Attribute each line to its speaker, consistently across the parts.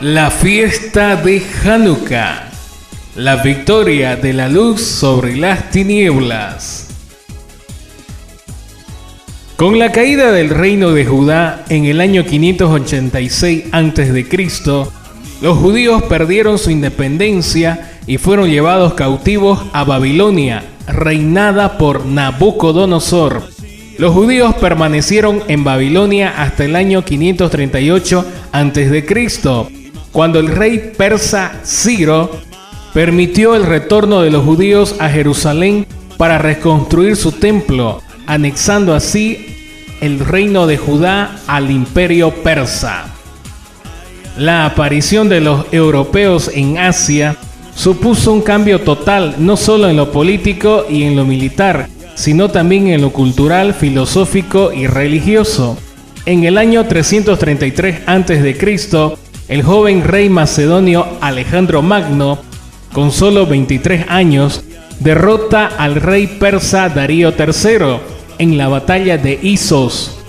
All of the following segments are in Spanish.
Speaker 1: La fiesta de Hanukkah, la victoria de la luz sobre las tinieblas. Con la caída del reino de Judá en el año 586 a.C., los judíos perdieron su independencia y fueron llevados cautivos a Babilonia, reinada por Nabucodonosor. Los judíos permanecieron en Babilonia hasta el año 538 a.C., cuando el rey persa Ciro permitió el retorno de los judíos a Jerusalén para reconstruir su templo, anexando así el reino de Judá al imperio persa. La aparición de los europeos en Asia supuso un cambio total, no solo en lo político y en lo militar, sino también en lo cultural, filosófico y religioso. En el año 333 a.C., el joven rey macedonio Alejandro Magno, con solo 23 años, derrota al rey persa Darío III en la batalla de Isos.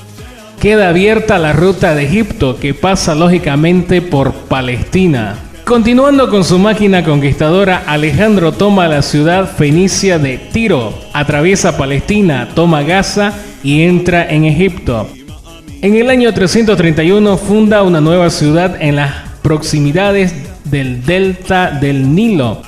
Speaker 1: Queda abierta la ruta de Egipto, que pasa lógicamente por Palestina. Continuando con su máquina conquistadora, Alejandro toma la ciudad fenicia de Tiro, atraviesa Palestina, toma Gaza y entra en Egipto. En el año 331 funda una nueva ciudad en las proximidades del delta del Nilo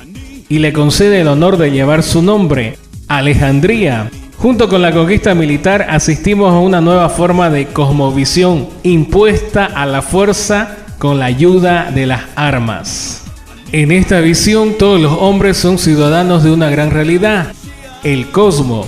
Speaker 1: y le concede el honor de llevar su nombre, Alejandría. Junto con la conquista militar asistimos a una nueva forma de cosmovisión impuesta a la fuerza con la ayuda de las armas. En esta visión todos los hombres son ciudadanos de una gran realidad, el cosmos.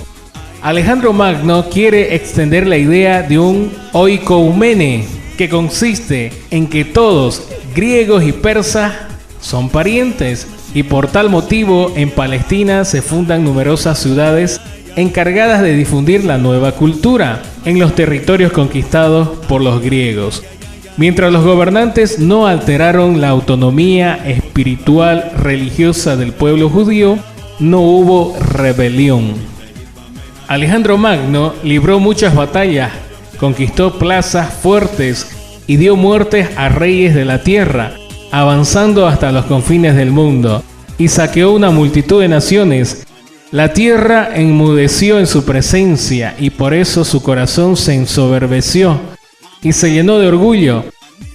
Speaker 1: Alejandro Magno quiere extender la idea de un oikoumene, que consiste en que todos, griegos y persas, son parientes, y por tal motivo en Palestina se fundan numerosas ciudades encargadas de difundir la nueva cultura en los territorios conquistados por los griegos. Mientras los gobernantes no alteraron la autonomía espiritual religiosa del pueblo judío, no hubo rebelión. Alejandro Magno libró muchas batallas, conquistó plazas fuertes y dio muertes a reyes de la tierra, avanzando hasta los confines del mundo, y saqueó una multitud de naciones. La tierra enmudeció en su presencia y por eso su corazón se ensoberbeció y se llenó de orgullo.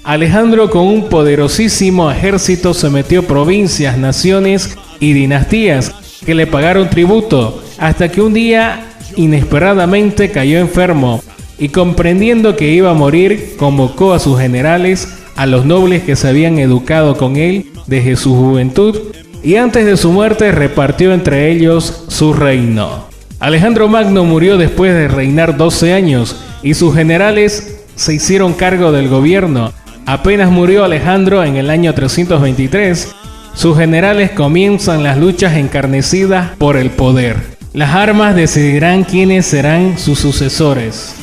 Speaker 1: Alejandro con un poderosísimo ejército sometió provincias, naciones y dinastías que le pagaron tributo, hasta que un día inesperadamente cayó enfermo y comprendiendo que iba a morir, convocó a sus generales, a los nobles que se habían educado con él desde su juventud, y antes de su muerte repartió entre ellos su reino. Alejandro Magno murió después de reinar 12 años y sus generales se hicieron cargo del gobierno. Apenas murió Alejandro en el año 323, sus generales comienzan las luchas encarnecidas por el poder. Las armas decidirán quiénes serán sus sucesores.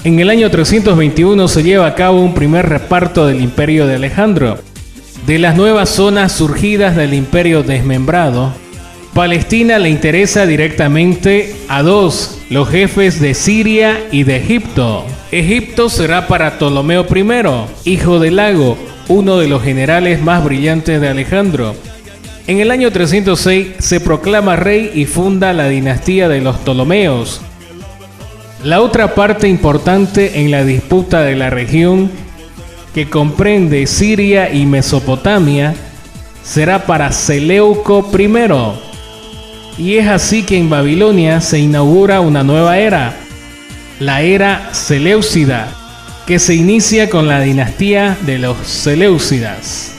Speaker 1: En el año 321 se lleva a cabo un primer reparto del imperio de Alejandro. De las nuevas zonas surgidas del imperio desmembrado, Palestina le interesa directamente a dos, los jefes de Siria y de Egipto. Egipto será para Ptolomeo I, hijo de Lago, uno de los generales más brillantes de Alejandro. En el año 306 se proclama rey y funda la dinastía de los Ptolomeos. La otra parte importante en la disputa de la región, que comprende Siria y Mesopotamia, será para Seleuco I. Y es así que en Babilonia se inaugura una nueva era, la era Seleucida, que se inicia con la dinastía de los Seleucidas.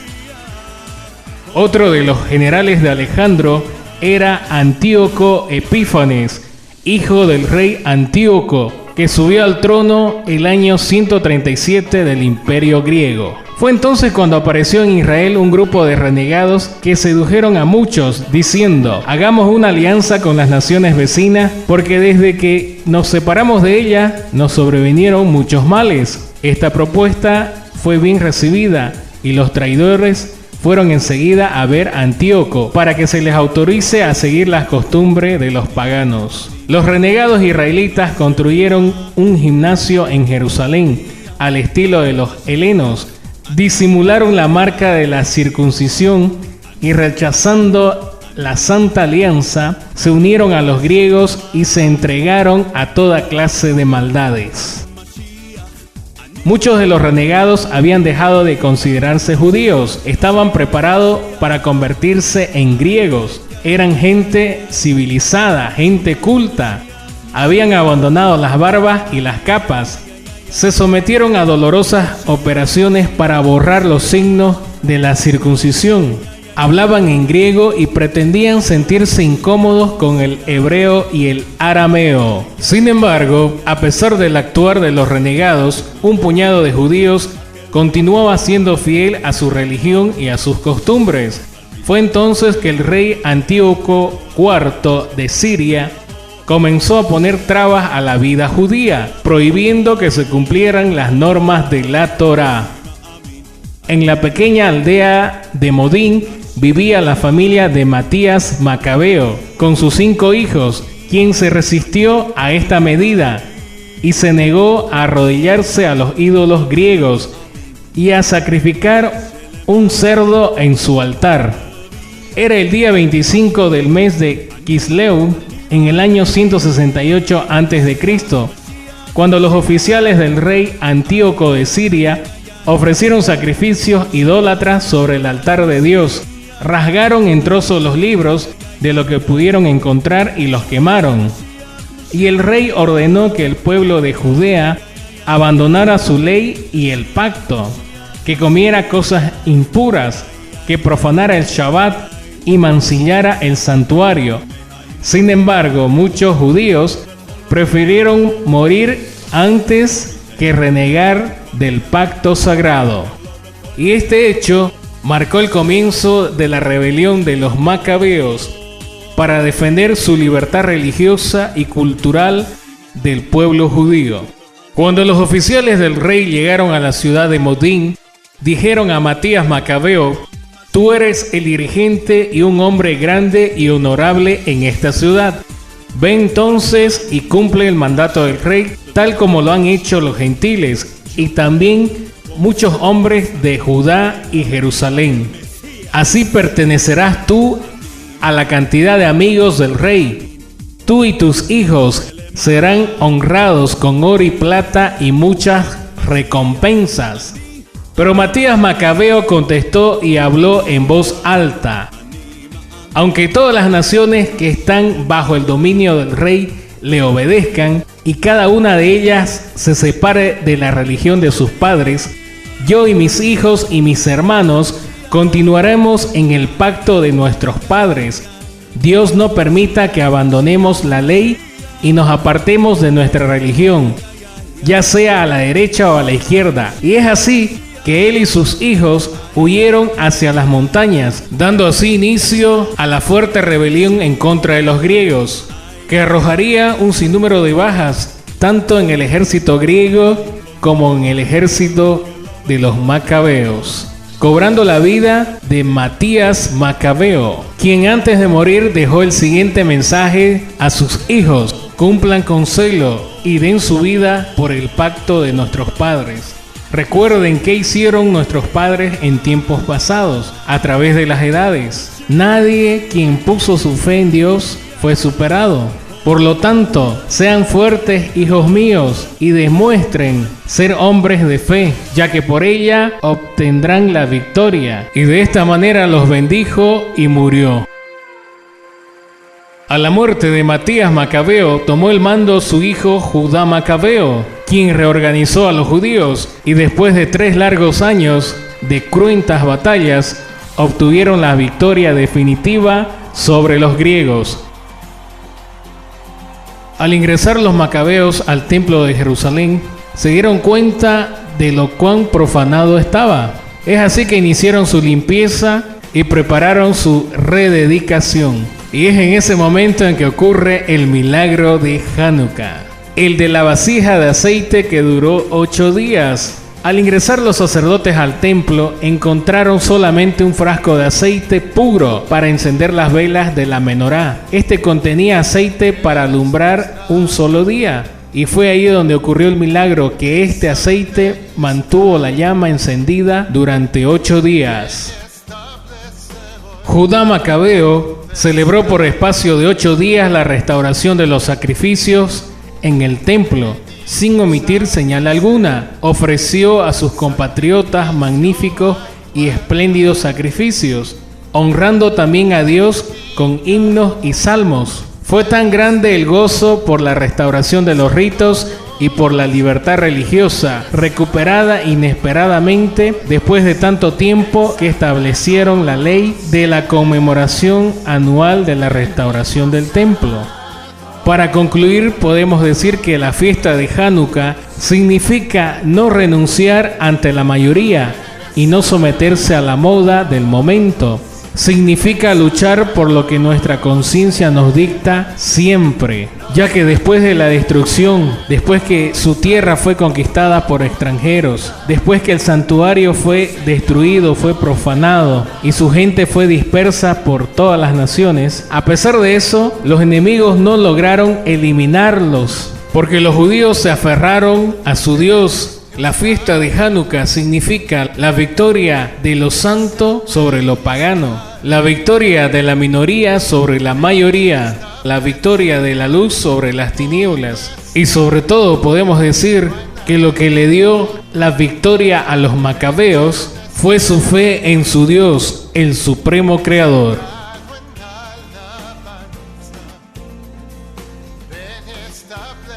Speaker 1: Otro de los generales de Alejandro era Antíoco Epífanes, hijo del rey Antíoco, que subió al trono el año 137 del Imperio griego. Fue entonces cuando apareció en Israel un grupo de renegados que sedujeron a muchos, diciendo: hagamos una alianza con las naciones vecinas, porque desde que nos separamos de ella, nos sobrevinieron muchos males. Esta propuesta fue bien recibida, y los traidores fueron enseguida a ver a Antíoco para que se les autorice a seguir las costumbres de los paganos. Los renegados israelitas construyeron un gimnasio en Jerusalén, al estilo de los helenos, disimularon la marca de la circuncisión y rechazando la Santa Alianza, se unieron a los griegos y se entregaron a toda clase de maldades. Muchos de los renegados habían dejado de considerarse judíos, estaban preparados para convertirse en griegos, eran gente civilizada, gente culta, habían abandonado las barbas y las capas, se sometieron a dolorosas operaciones para borrar los signos de la circuncisión, hablaban en griego y pretendían sentirse incómodos con el hebreo y el arameo. Sin embargo, a pesar del actuar de los renegados, un puñado de judíos continuaba siendo fiel a su religión y a sus costumbres. Fue entonces que el rey Antíoco IV de Siria comenzó a poner trabas a la vida judía, prohibiendo que se cumplieran las normas de la Torá. En la pequeña aldea de Modín vivía la familia de Matías Macabeo, con sus 5 hijos, quien se resistió a esta medida y se negó a arrodillarse a los ídolos griegos y a sacrificar un cerdo en su altar. Era el día 25 del mes de Quisleu, en el año 168 a.C., cuando los oficiales del rey Antíoco de Siria ofrecieron sacrificios idólatras sobre el altar de Dios, rasgaron en trozos los libros de lo que pudieron encontrar y los quemaron. Y el rey ordenó que el pueblo de Judea abandonara su ley y el pacto, que comiera cosas impuras, que profanara el Shabbat y mancillara el santuario. Sin embargo, muchos judíos prefirieron morir antes que renegar del pacto sagrado. Y este hecho marcó el comienzo de la rebelión de los macabeos para defender su libertad religiosa y cultural del pueblo judío. Cuando los oficiales del rey llegaron a la ciudad de Modín, dijeron a Matías Macabeo: «Tú eres el dirigente y un hombre grande y honorable en esta ciudad. Ve entonces y cumple el mandato del rey, tal como lo han hecho los gentiles y también muchos hombres de Judá y Jerusalén. Así pertenecerás tú a la cantidad de amigos del rey. Tú y tus hijos serán honrados con oro y plata y muchas recompensas». Pero Matías Macabeo contestó y habló en voz alta: «Aunque todas las naciones que están bajo el dominio del rey le obedezcan y cada una de ellas se separe de la religión de sus padres, yo y mis hijos y mis hermanos continuaremos en el pacto de nuestros padres. Dios no permita que abandonemos la ley y nos apartemos de nuestra religión, ya sea a la derecha o a la izquierda». Y es así que él y sus hijos huyeron hacia las montañas, dando así inicio a la fuerte rebelión en contra de los griegos, que arrojaría un sinnúmero de bajas, tanto en el ejército griego como en el ejército de los macabeos, cobrando la vida de Matías Macabeo, quien antes de morir dejó el siguiente mensaje a sus hijos: «Cumplan con celo y den su vida por el pacto de nuestros padres. Recuerden qué hicieron nuestros padres en tiempos pasados, a través de las edades. Nadie quien puso su fe en Dios fue superado. Por lo tanto, sean fuertes, hijos míos, y demuestren ser hombres de fe, ya que por ella obtendrán la victoria». Y de esta manera los bendijo y murió. A la muerte de Matías Macabeo tomó el mando su hijo Judá Macabeo, quien reorganizó a los judíos, y después de 3 largos años de cruentas batallas, obtuvieron la victoria definitiva sobre los griegos. Al ingresar los macabeos al templo de Jerusalén, se dieron cuenta de lo cuán profanado estaba. Es así que iniciaron su limpieza y prepararon su rededicación. Y es en ese momento en que ocurre el milagro de Hanukkah, el de la vasija de aceite que duró 8 días. Al ingresar los sacerdotes al templo, encontraron solamente un frasco de aceite puro para encender las velas de la menorá. Este contenía aceite para alumbrar un solo día. y fue ahí donde ocurrió el milagro, que este aceite mantuvo la llama encendida durante 8 días. Judá Macabeo celebró por espacio de 8 días la restauración de los sacrificios en el templo, sin omitir señal alguna. Ofreció a sus compatriotas magníficos y espléndidos sacrificios, honrando también a Dios con himnos y salmos. Fue tan grande el gozo por la restauración de los ritos y por la libertad religiosa, recuperada inesperadamente después de tanto tiempo, que establecieron la ley de la conmemoración anual de la restauración del templo. Para concluir, podemos decir que la fiesta de Hanukkah significa no renunciar ante la mayoría y no someterse a la moda del momento. Significa luchar por lo que nuestra conciencia nos dicta siempre, ya que después de la destrucción, después que su tierra fue conquistada por extranjeros, después que el santuario fue destruido, fue profanado y su gente fue dispersa por todas las naciones, a pesar de eso, los enemigos no lograron eliminarlos, porque los judíos se aferraron a su Dios. La fiesta de Hanukkah significa la victoria de lo santo sobre lo pagano, la victoria de la minoría sobre la mayoría, la victoria de la luz sobre las tinieblas. Y sobre todo podemos decir que lo que le dio la victoria a los macabeos fue su fe en su Dios, el supremo creador.
Speaker 2: Stop